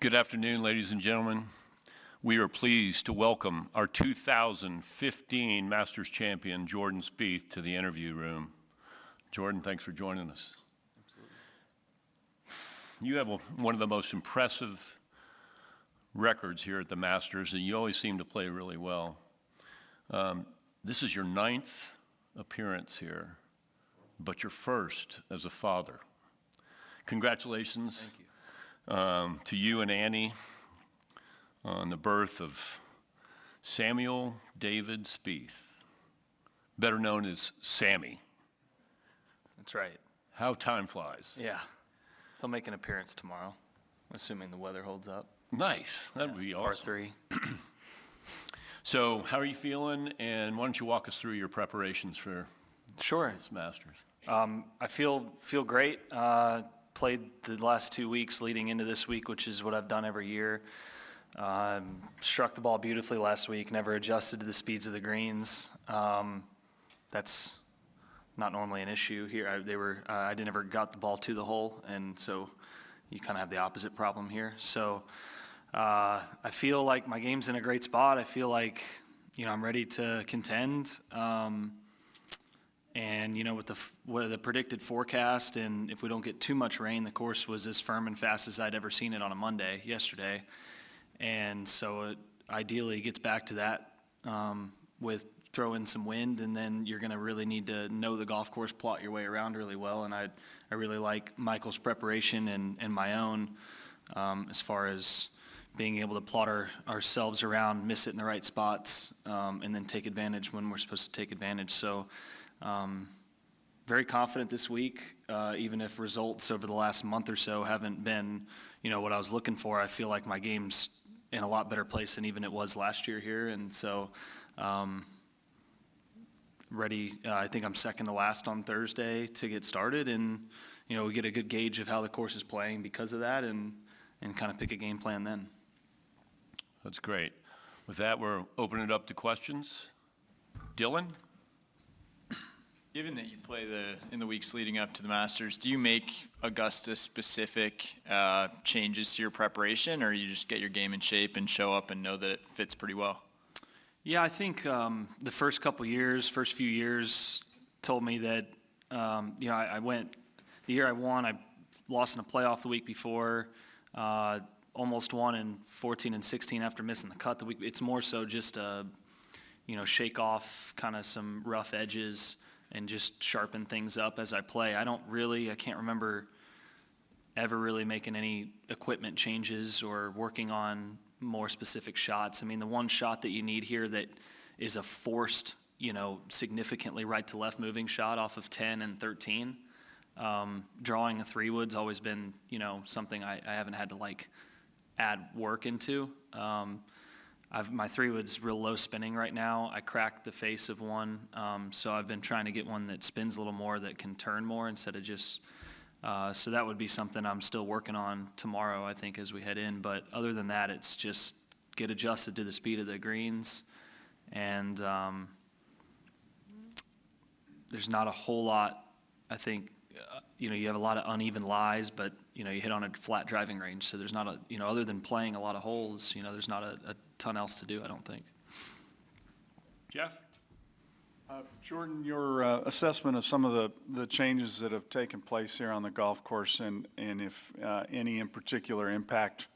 Good afternoon, ladies and gentlemen. We are pleased to welcome our 2015 Masters champion, Jordan Spieth, to the interview room. Jordan, thanks for joining us. Absolutely. You have one of the most impressive records here at the Masters, and you always seem to play really well. This is your 9th appearance here, but your first as a father. Congratulations. Thank you. To you and Annie on the birth of Samuel David Spieth, better known as Sammy. That's right. How time flies. Yeah. He'll make an appearance tomorrow, assuming the weather holds up. Nice. That would be awesome. Par 3. So how are you feeling, and why don't you walk us through your preparations for Sure. this Masters? I feel great. Played the last 2 weeks leading into this week, which is what I've done every year. Struck the ball beautifully last week, never adjusted to the speeds of the greens. That's not normally an issue here. I never got the ball to the hole, and so you kind of have the opposite problem here. So I feel like my game's in a great spot. I feel like, I'm ready to contend. And, with the predicted forecast, and if we don't get too much rain, the course was as firm and fast as I'd ever seen it on a Monday, yesterday. And so it ideally gets back to that with throw in some wind, and then you're going to really need to know the golf course, plot your way around really well. And I really like Michael's preparation and my own as far as being able to plot ourselves around, miss it in the right spots, and then take advantage when we're supposed to take advantage. So very confident this week, even if results over the last month or so haven't been, what I was looking for. I feel like my game's in a lot better place than even it was last year here. And so ready. I think I'm second to last on Thursday to get started. And, we get a good gauge of how the course is playing because of that, and kind of pick a game plan then. That's great. With that, we're opening it up to questions. Dylan? Given that you play in the weeks leading up to the Masters, do you make Augusta-specific changes to your preparation, or you just get your game in shape and show up and know that it fits pretty well? Yeah, I think the first few years told me that, I went, the year I won, I lost in a playoff the week before, almost won in 14 and 16 after missing the cut the week. It's more so just, shake off kind of some rough edges and just sharpen things up as I play. I can't remember ever really making any equipment changes or working on more specific shots. I mean, the one shot that you need here that is a forced, significantly right to left moving shot off of 10 and 13. Drawing a 3-wood's always been, something I haven't had to add work into. My 3-wood's real low spinning right now. I cracked the face of one, so I've been trying to get one that spins a little more, that can turn more instead of just, so that would be something I'm still working on tomorrow, I think, as we head in. But other than that, it's just get adjusted to the speed of the greens, and there's not a whole lot, I think, you have a lot of uneven lies, but, you hit on a flat driving range, so there's not other than playing a lot of holes, there's not a ton else to do, I don't think. Jeff? Jordan, your assessment of some of the changes that have taken place here on the golf course, and if any in particular impact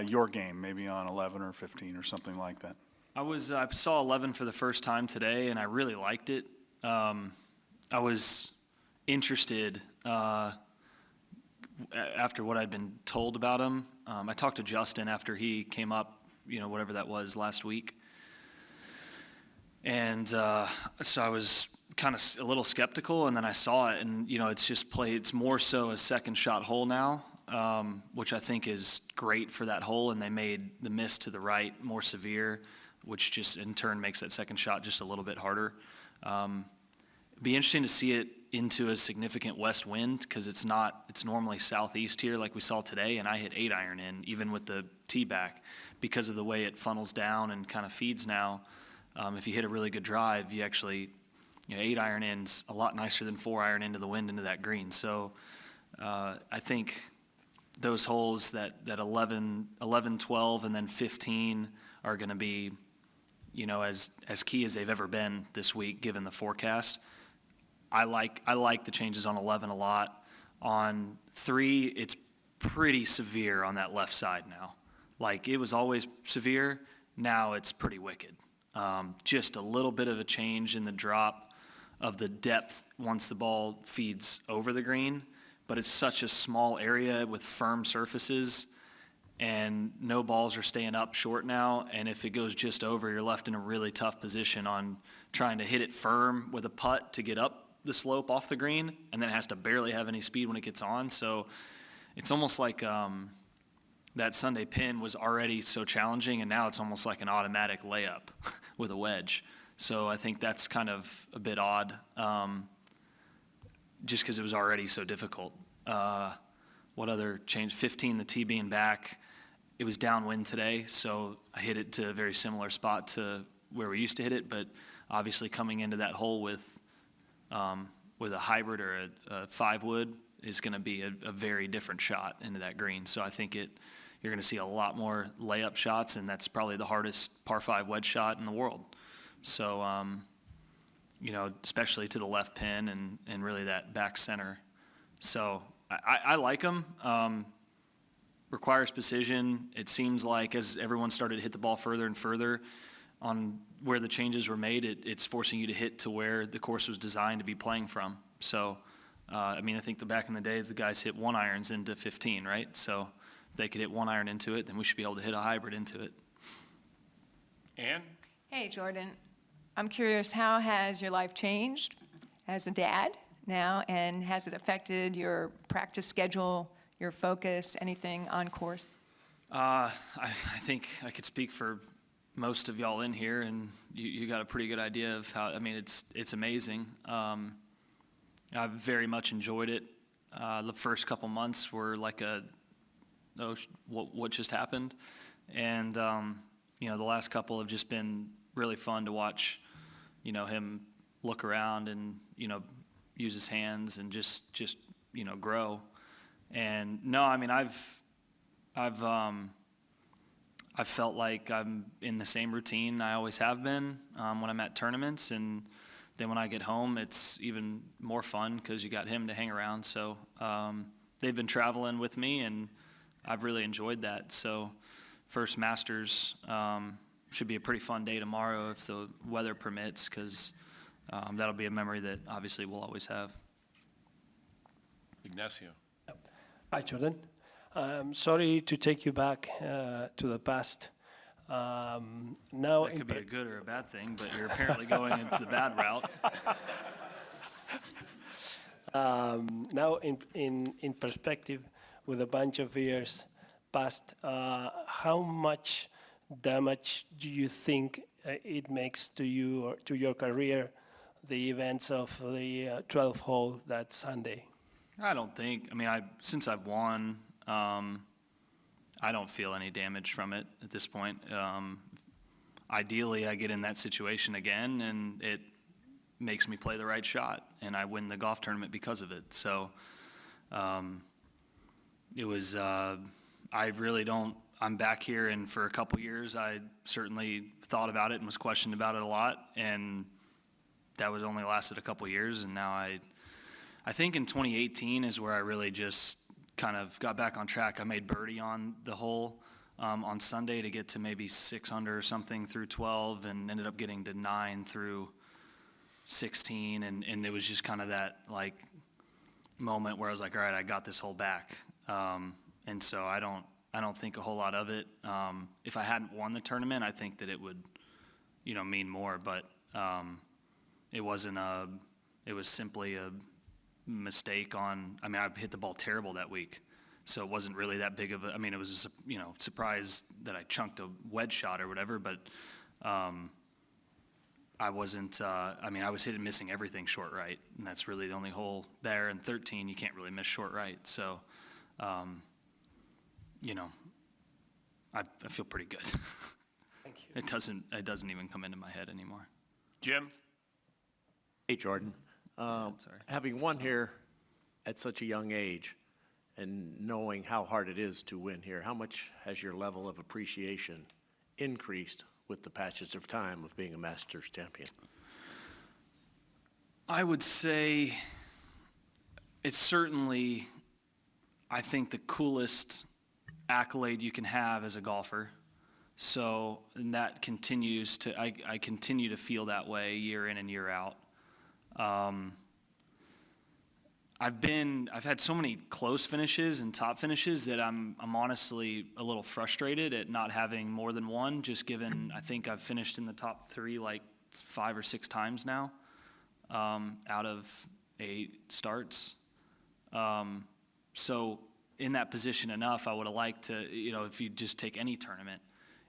your game, maybe on 11 or 15 or something like that. I saw 11 for the first time today, and I really liked it. I was interested after what I'd been told about him. I talked to Justin after he came up, whatever that was last week. And so I was kind of a little skeptical, and then I saw it, and, it's more so a second shot hole now, which I think is great for that hole, and they made the miss to the right more severe, which just in turn makes that second shot just a little bit harder. Be interesting to see it into a significant west wind, because it's normally southeast here like we saw today, and I hit 8-iron in, even with the tee back, because of the way it funnels down and kind of feeds now. If you hit a really good drive, you actually, 8-iron in's a lot nicer than 4-iron into the wind into that green. So I think, those holes that 11, 12, and then 15 are going to be, as key as they've ever been this week, given the forecast. I like the changes on 11 a lot. On 3, it's pretty severe on that left side now. Like, it was always severe. Now it's pretty wicked. Just a little bit of a change in the drop of the depth once the ball feeds over the green, but it's such a small area with firm surfaces, and no balls are staying up short now, and if it goes just over, you're left in a really tough position on trying to hit it firm with a putt to get up the slope off the green, and then it has to barely have any speed when it gets on. So it's almost like that Sunday pin was already so challenging, and now it's almost like an automatic layup with a wedge. So I think that's kind of a bit odd, just because it was already so difficult. What other change? 15, the tee being back. It was downwind today, so I hit it to a very similar spot to where we used to hit it, but obviously coming into that hole with a hybrid or a 5-wood is going to be a very different shot into that green. So I think you're going to see a lot more layup shots, and that's probably the hardest par 5 wedge shot in the world. So, especially to the left pin and really that back center. So I like them. Requires precision. It seems like as everyone started to hit the ball further and further on where the changes were made, it's forcing you to hit to where the course was designed to be playing from. So, I think back in the day, the guys hit 1-irons into 15, right? So if they could hit 1-iron into it, then we should be able to hit a hybrid into it. Ann? Hey, Jordan. I'm curious, how has your life changed as a dad now, and has it affected your practice schedule, your focus, anything on course? I think I could speak for most of y'all in here, and you got a pretty good idea of how, it's amazing. I've very much enjoyed it. The first couple months were like what just happened? And, the last couple have just been really fun to watch, him look around and, use his hands and just grow. And no, I've felt like I'm in the same routine I always have been when I'm at tournaments, and then when I get home, it's even more fun because you got him to hang around. So they've been traveling with me, and I've really enjoyed that. So first Masters should be a pretty fun day tomorrow if the weather permits, because that'll be a memory that obviously we'll always have. Ignacio? Hi, Jordan. Sorry to take you back to the past. Now, That could be a good or a bad thing, but you're apparently going into the bad route. now in perspective, with a bunch of years past, how much damage do you think it makes to you or to your career, the events of the 12th hole that Sunday? I don't think. Since I've won, I don't feel any damage from it at this point. Ideally, I get in that situation again, and it makes me play the right shot, and I win the golf tournament because of it. So it was, I really don't, I'm back here, and for a couple years, I certainly thought about it and was questioned about it a lot, and that was only lasted a couple years, and now I think in 2018 is where I really just kind of got back on track. I made birdie on the hole on Sunday to get to maybe 6 under or something through 12, and ended up getting to 9 through 16, and it was just kind of that like moment where I was like, all right, I got this hole back, and so I don't think a whole lot of it. If I hadn't won the tournament, I think that it would, mean more, but it wasn't it was simply a mistake on, I hit the ball terrible that week, so it wasn't really that big of a, it was a surprise that I chunked a wedge shot or whatever, but I wasn't, I was hitting missing everything short right, and that's really the only hole there, and 13 you can't really miss short right, so I feel pretty good. Thank you. It doesn't even come into my head anymore. Jim? Hey, Jordan. Sorry. Having won here at such a young age, and knowing how hard it is to win here, how much has your level of appreciation increased with the passage of time of being a Masters champion? I would say it's certainly, I think, the coolest accolade you can have as a golfer. So, and that continues to, I continue to feel that way year in and year out. I've had so many close finishes and top finishes that I'm honestly a little frustrated at not having more than one, just given I think I've finished in the top 3 like 5 or 6 times now, out of 8 starts. So in that position enough, I would have liked to, if you just take any tournament,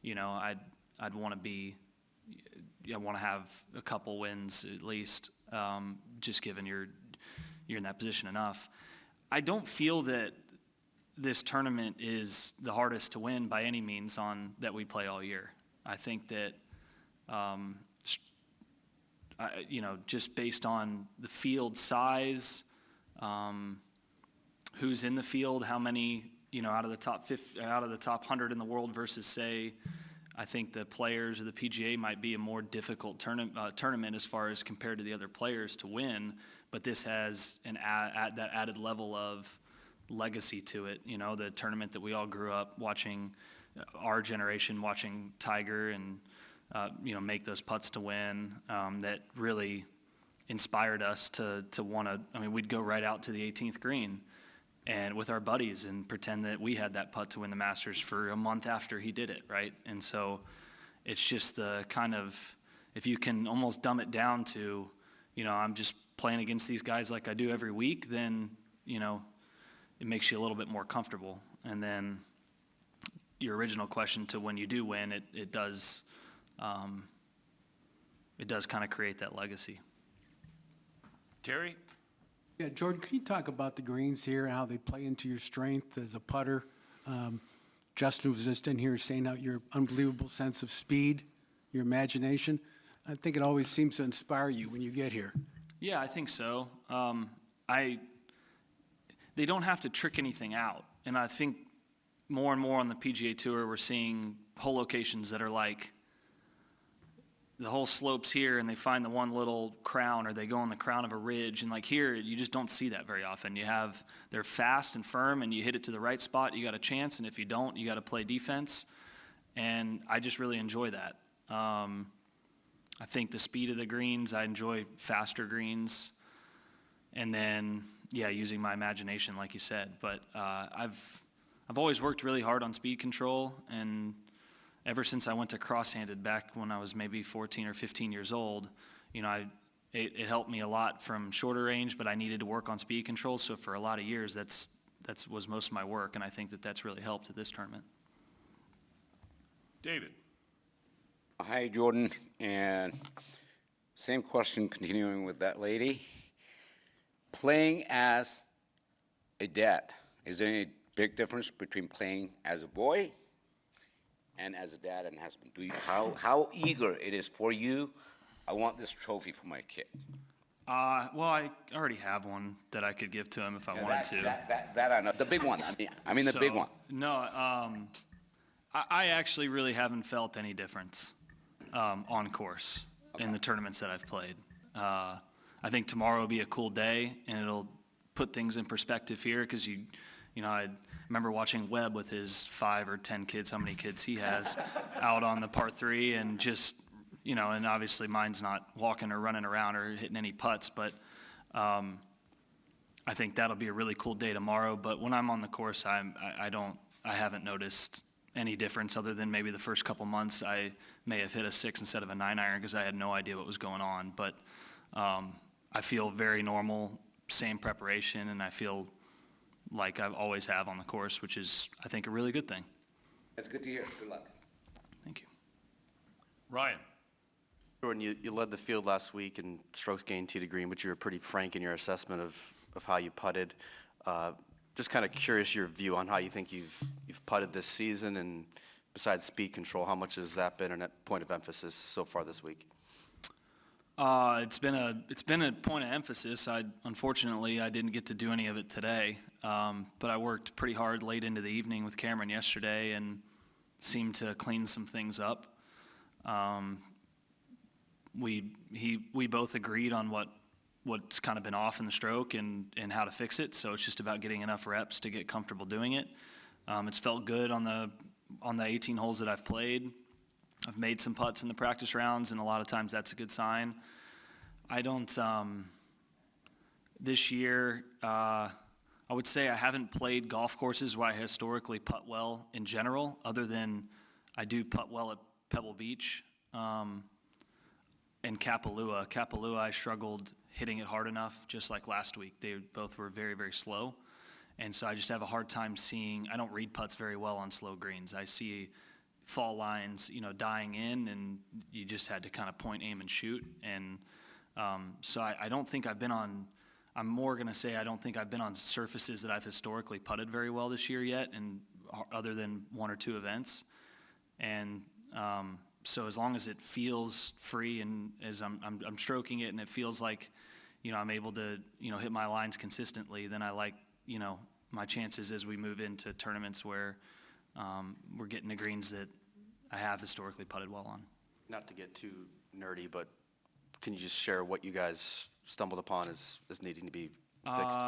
I'd want to have a couple wins at least, just given you're in that position enough. I don't feel that this tournament is the hardest to win by any means that we play all year. I think that, just based on the field size, who's in the field, how many, out of the top 100 in the world versus, say, I think the players of the PGA might be a more difficult tournament as far as compared to the other players to win, but this has that added level of legacy to it. The tournament that we all grew up watching, our generation watching Tiger and make those putts to win, that really inspired us to want to. We'd go right out to the 18th green and with our buddies and pretend that we had that putt to win the Masters for a month after he did it, right? And so it's just the kind of, if you can almost dumb it down to, I'm just playing against these guys like I do every week, then, it makes you a little bit more comfortable. And then your original question to when you do win, it does kind of create that legacy. Terry? Yeah, Jordan, can you talk about the greens here and how they play into your strength as a putter? Justin was just in here saying out your unbelievable sense of speed, your imagination. I think it always seems to inspire you when you get here. Yeah, I think so. They don't have to trick anything out. And I think more and more on the PGA Tour, we're seeing hole locations that are like, the whole slope's here and they find the one little crown, or they go on the crown of a ridge. And like here, you just don't see that very often. They're fast and firm, and you hit it to the right spot, you got a chance. And if you don't, you got to play defense. And I just really enjoy that. I think the speed of the greens, I enjoy faster greens. And then, using my imagination, like you said. But I've always worked really hard on speed control, and ever since I went to cross-handed back when I was maybe 14 or 15 years old, it helped me a lot from shorter range, but I needed to work on speed control. So for a lot of years, that was most of my work, and I think that's really helped at this tournament. David? Hi, Jordan, and same question continuing with that lady. Playing as a dad, is there any big difference between playing as a boy and as a dad and husband? How eager it is for you? I want this trophy for my kid. Well, I already have one that I could give to him if I wanted to. That I know. The big one. The big one. No, I actually really haven't felt any difference on course in the tournaments that I've played. I think tomorrow will be a cool day, and it'll put things in perspective here, because I remember watching Webb with his 5 or 10 kids, how many kids he has, out on the par 3, and just, and obviously mine's not walking or running around or hitting any putts, but I think that'll be a really cool day tomorrow. But when I'm on the course, I haven't noticed any difference, other than maybe the first couple months I may have hit a 6 instead of a 9-iron because I had no idea what was going on. But I feel very normal, same preparation, and I feel like I always have on the course, which is, I think, a really good thing. That's good to hear. Good luck. Thank you. Ryan? Jordan, you led the field last week in strokes gained tee to green, but you were pretty frank in your assessment of how you putted. Just kind of curious your view on how you think you've putted this season, and besides speed control, how much has that been a point of emphasis so far this week? It's been a point of emphasis. Unfortunately, I didn't get to do any of it today, but I worked pretty hard late into the evening with Cameron yesterday and seemed to clean some things up. We both agreed on what's kind of been off in the stroke and how to fix it. So it's just about getting enough reps to get comfortable doing it. It's felt good on the 18 holes that I've played. I've made some putts in the practice rounds, and a lot of times that's a good sign. I don't, this year, I would say I haven't played golf courses where I historically putt well in general, other than I do putt well at Pebble Beach and Kapalua. Kapalua, I struggled hitting it hard enough, just like last week. They both were very, very slow. And so I just have a hard time seeing, I don't read putts very well on slow greens. I see fall lines, dying in, and you just had to kind of point, aim, and shoot. And so I don't think I've been on, I'm more going to say I don't think I've been on surfaces that I've historically putted very well this year yet, and other than one or two events. And so as long as it feels free and as I'm stroking it and it feels like, I'm able to, hit my lines consistently, then I like, my chances as we move into tournaments where we're getting the greens that I have historically putted well on. Not to get too nerdy, but can you just share what you guys stumbled upon as needing to be fixed?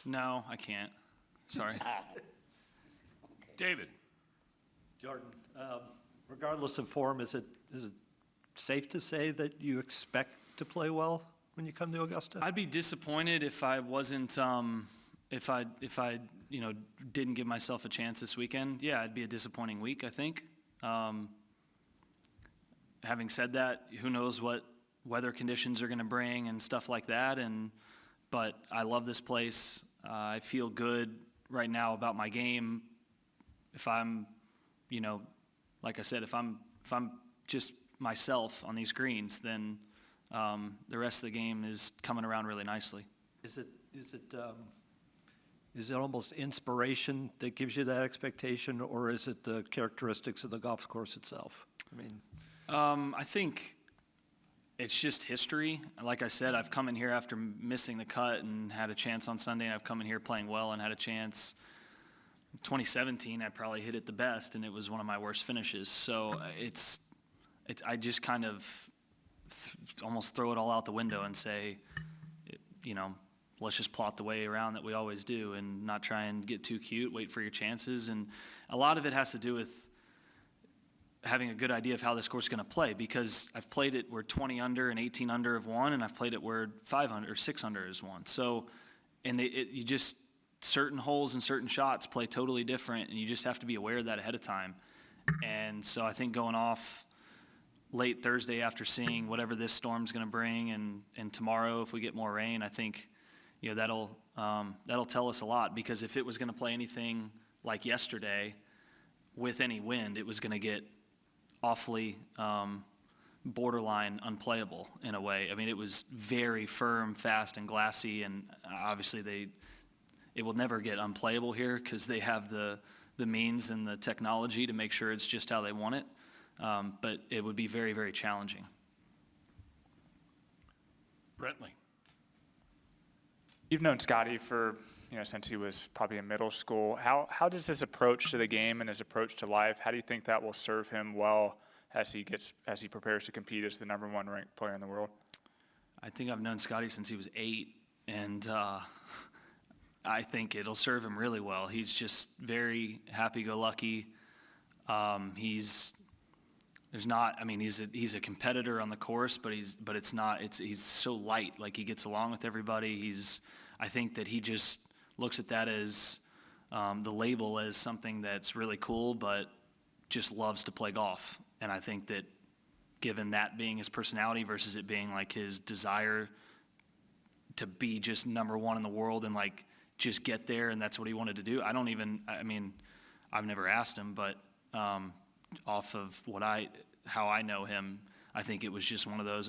No, I can't. Sorry. David? Jordan, regardless of form, is it safe to say that you expect to play well when you come to Augusta? I'd be disappointed if I wasn't, if I didn't give myself a chance this weekend. Yeah, it'd be a disappointing week, I think. Having said that, who knows what weather conditions are going to bring and stuff like that. But I love this place. I feel good right now about my game. If I'm, like I said, if I'm just myself on these greens, then the rest of the game is coming around really nicely. Is it almost inspiration that gives you that expectation, or is it the characteristics of the golf course itself? I think it's just history. Like I said, I've come in here after missing the cut and had a chance on Sunday, and I've come in here playing well and had a chance. 2017, I probably hit it the best, and it was one of my worst finishes. So I just kind of almost throw it all out the window and say, let's just plot the way around that we always do and not try and get too cute, wait for your chances. And a lot of it has to do with having a good idea of how this course is going to play, because I've played it where 20 under and 18 under have won, and I've played it where 5 under or 6 under has won. So, and you just, certain holes and certain shots play totally different, and you just have to be aware of that ahead of time. And so I think going off late Thursday after seeing whatever this storm's going to bring, and tomorrow if we get more rain, I think that'll tell us a lot, because if it was going to play anything like yesterday with any wind, it was going to get awfully borderline unplayable in a way. I mean, it was very firm, fast, and glassy, and obviously it will never get unplayable here because they have the means and the technology to make sure it's just how they want it. But it would be very, very challenging. Brentley? You've known Scotty for, since he was probably in middle school. How does his approach to the game and his approach to life, how do you think that will serve him well as he prepares to compete as the #1 ranked player in the world? I think I've known Scotty since he was 8, and I think it'll serve him really well. He's just very happy-go-lucky. He's a competitor on the course, but he's so light. Like, he gets along with everybody. I think that he just looks at that as the label as something that's really cool, but just loves to play golf. And I think that given that being his personality versus it being like his desire to be just #1 in the world and like just get there, and that's what he wanted to do. I've never asked him, but off of how I know him, I think it was just one of those,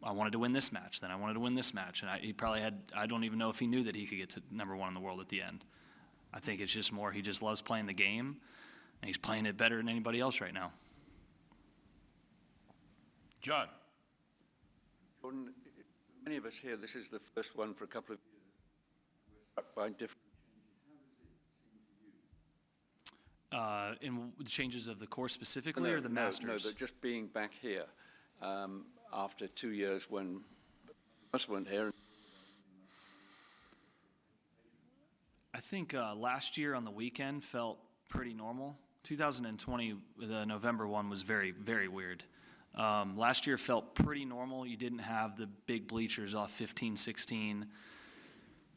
I wanted to win this match, then I wanted to win this match. And he probably I don't even know if he knew that he could get to #1 in the world at the end. I think it's just more, he just loves playing the game, and he's playing it better than anybody else right now. John? Jordan, many of us here, this is the first one for a couple of years. We're struck by different In the changes of the course specifically or the Masters? No, just being back here after 2 years when us weren't here. I think last year on the weekend felt pretty normal. 2020, the November one was very, very weird. Last year felt pretty normal. You didn't have the big bleachers off 15, 16.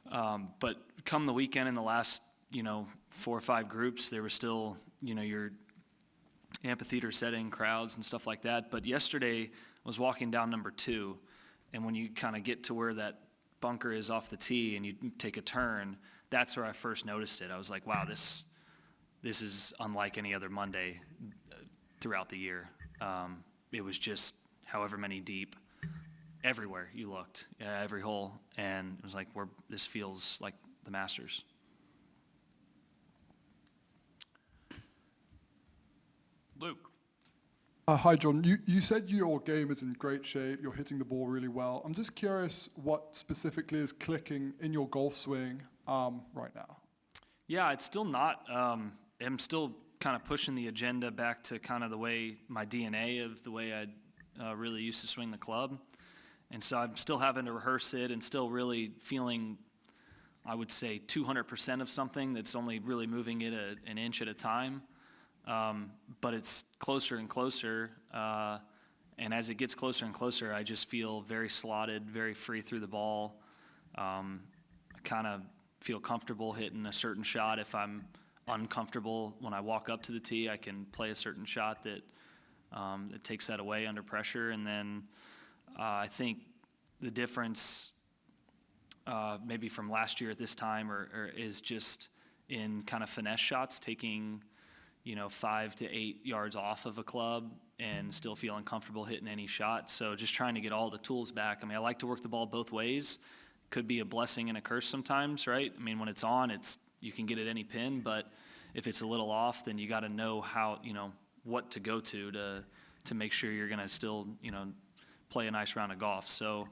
But come the weekend in the last, 4 or 5 groups, there were still, your amphitheater setting crowds and stuff like that. But yesterday, I was walking down number 2, and when you kind of get to where that bunker is off the tee and you take a turn, that's where I first noticed it. I was like, wow, this is unlike any other Monday throughout the year. It was just however many deep everywhere you looked, every hole, and it was like, this feels like the Masters. Luke. Hi, John. You said your game is in great shape. You're hitting the ball really well. I'm just curious what specifically is clicking in your golf swing right now. Yeah, it's still not. I'm still kind of pushing the agenda back to kind of the way my DNA of the way I really used to swing the club. And so I'm still having to rehearse it and still really feeling, I would say, 200% of something that's only really moving it an inch at a time. But it's closer and closer. And as it gets closer and closer, I just feel very slotted, very free through the ball. I kind of feel comfortable hitting a certain shot. If I'm uncomfortable when I walk up to the tee, I can play a certain shot that takes that away under pressure. And then I think the difference maybe from last year at this time or is just in kind of finesse shots, taking 5 to 8 yards off of a club and still feeling comfortable hitting any shot. So just trying to get all the tools back. I mean, I like to work the ball both ways. Could be a blessing and a curse sometimes, right? I mean, when it's on, you can get at any pin, but if it's a little off, then you got to know how, what to go to make sure you're going to still, play a nice round of golf. So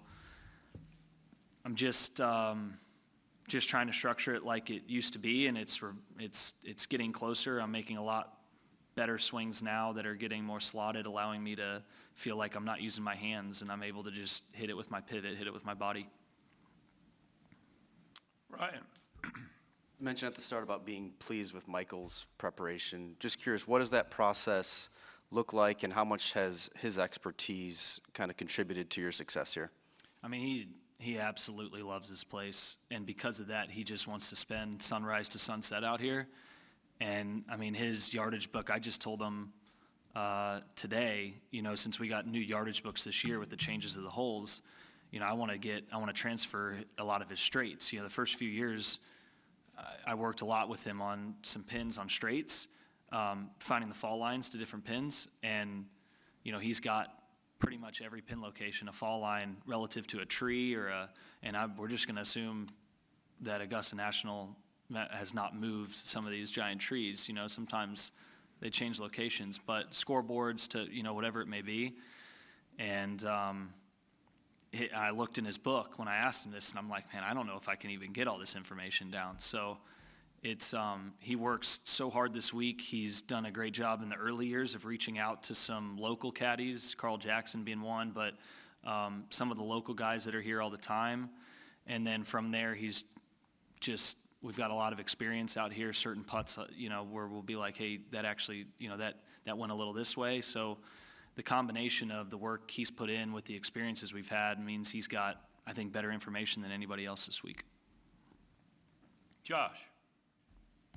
I'm just trying to structure it like it used to be, and it's getting closer. I'm making a lot better swings now that are getting more slotted, allowing me to feel like I'm not using my hands and I'm able to just hit it with my pivot, hit it with my body. Ryan. You mentioned at the start about being pleased with Michael's preparation. Just curious, what does that process look like, and how much has his expertise kind of contributed to your success here? I mean, he absolutely loves this place, and because of that, he just wants to spend sunrise to sunset out here. And I mean, his yardage book, I just told him today, since we got new yardage books this year with the changes of the holes, I want to transfer a lot of his straights. The first few years, I worked a lot with him on some pins on straights, finding the fall lines to different pins, and he's got pretty much every pin location a fall line relative to a tree we're just going to assume that Augusta National has not moved some of these giant trees. Sometimes they change locations, but scoreboards to whatever it may be. And I looked in his book when I asked him this, and I'm like, man, I don't know if I can even get all this information down. So he works so hard this week. He's done a great job in the early years of reaching out to some local caddies, Carl Jackson being one, but some of the local guys that are here all the time. And then from there, we've got a lot of experience out here, certain putts, where we'll be like, hey, that actually, that went a little this way. So the combination of the work he's put in with the experiences we've had means he's got, I think, better information than anybody else this week. Josh.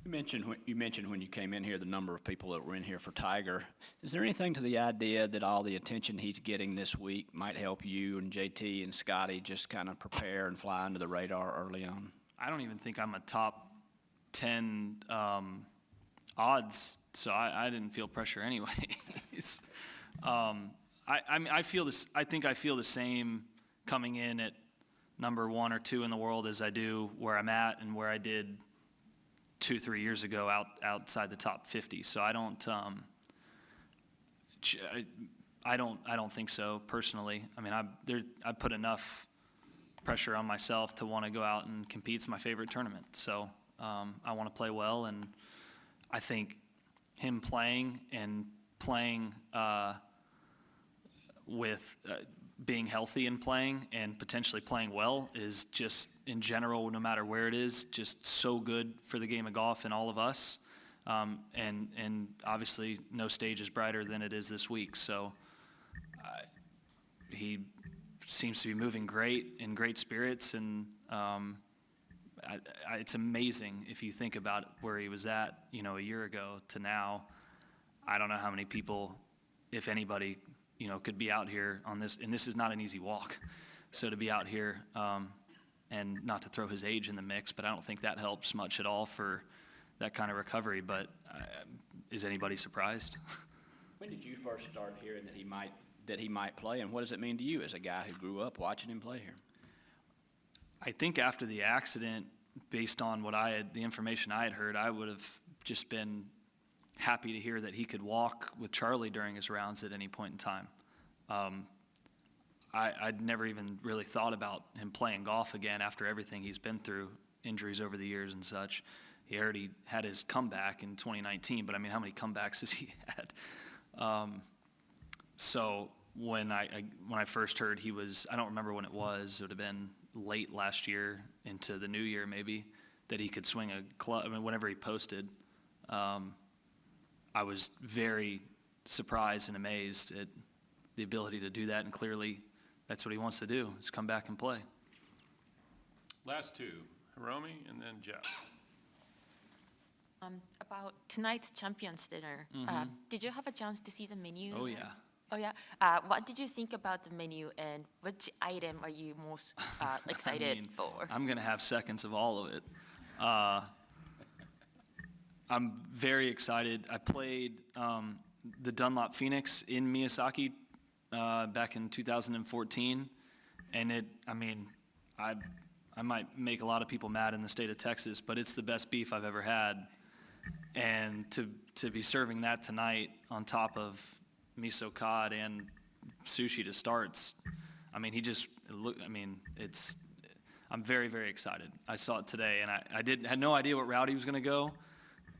You mentioned when you came in here the number of people that were in here for Tiger. Is there anything to the idea that all the attention he's getting this week might help you and JT and Scotty just kind of prepare and fly under the radar early on? I don't even think I'm a top 10 odds, so I didn't feel pressure anyway. I feel this. I think I feel the same coming in at number 1 or 2 in the world as I do where I'm at and where I did 2-3 years ago outside the top 50. So I don't. I don't think so personally. I mean, I put enough pressure on myself to want to go out and compete. It's my favorite tournament, so I want to play well, and I think him playing with being healthy and playing and potentially playing well is just, in general, no matter where it is, just so good for the game of golf and all of us. And obviously, no stage is brighter than it is this week. So he seems to be moving great, in great spirits, and it's amazing if you think about where he was at, a year ago to now. I don't know how many people, if anybody, could be out here on this, and this is not an easy walk. So to be out here, and not to throw his age in the mix, but I don't think that helps much at all for that kind of recovery. But is anybody surprised? When did you first start hearing that he might play, and what does it mean to you as a guy who grew up watching him play here? I think after the accident, based on the information I had heard, I would have just been happy to hear that he could walk with Charlie during his rounds at any point in time. I'd never even really thought about him playing golf again after everything he's been through, injuries over the years and such. He already had his comeback in 2019, but I mean, how many comebacks has he had? So when I first heard he was, I don't remember when it was, it would have been late last year into the new year maybe, that he could swing a club. I mean, whenever he posted, I was very surprised and amazed at the ability to do that, and clearly that's what he wants to do, is come back and play. Last two, Hiromi and then Jeff. About tonight's Champions Dinner, did you have a chance to see the menu? Oh, yeah. Oh, yeah. What did you think about the menu, and which item are you most excited for? I'm going to have seconds of all of it. I'm very excited. I played the Dunlop Phoenix in Miyazaki back in 2014, and I might make a lot of people mad in the state of Texas, but it's the best beef I've ever had. And to be serving that tonight on top of miso cod and sushi to starts, I'm very, very excited. I saw it today, and I had no idea what route he was going to go,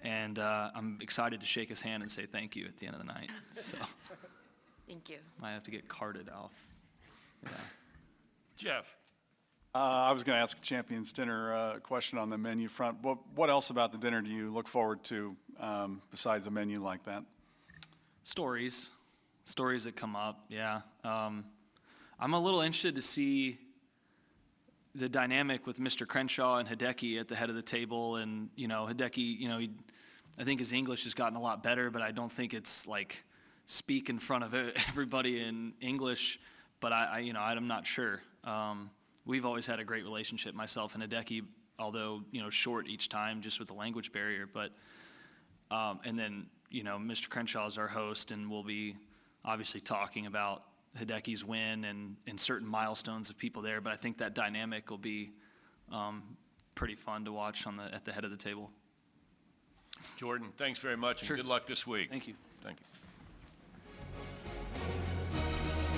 and I'm excited to shake his hand and say thank you at the end of the night. So Thank you. might have to get carted off. Yeah. Jeff. I was going to ask a Champions Dinner question on the menu front. What else about the dinner do you look forward to besides a menu like that? Stories that come up, yeah. I'm a little interested to see the dynamic with Mr. Crenshaw and Hideki at the head of the table. And, Hideki, I think his English has gotten a lot better, but I don't think it's like speak in front of everybody in English, but I'm not sure. We've always had a great relationship, myself and Hideki, although, short each time just with the language barrier. But, and then, Mr. Crenshaw is our host, and we'll be obviously talking about Hideki's win and certain milestones of people there. But I think that dynamic will be pretty fun to watch at the head of the table. Jordan, thanks very much, and good luck this week. Thank you. Thank you.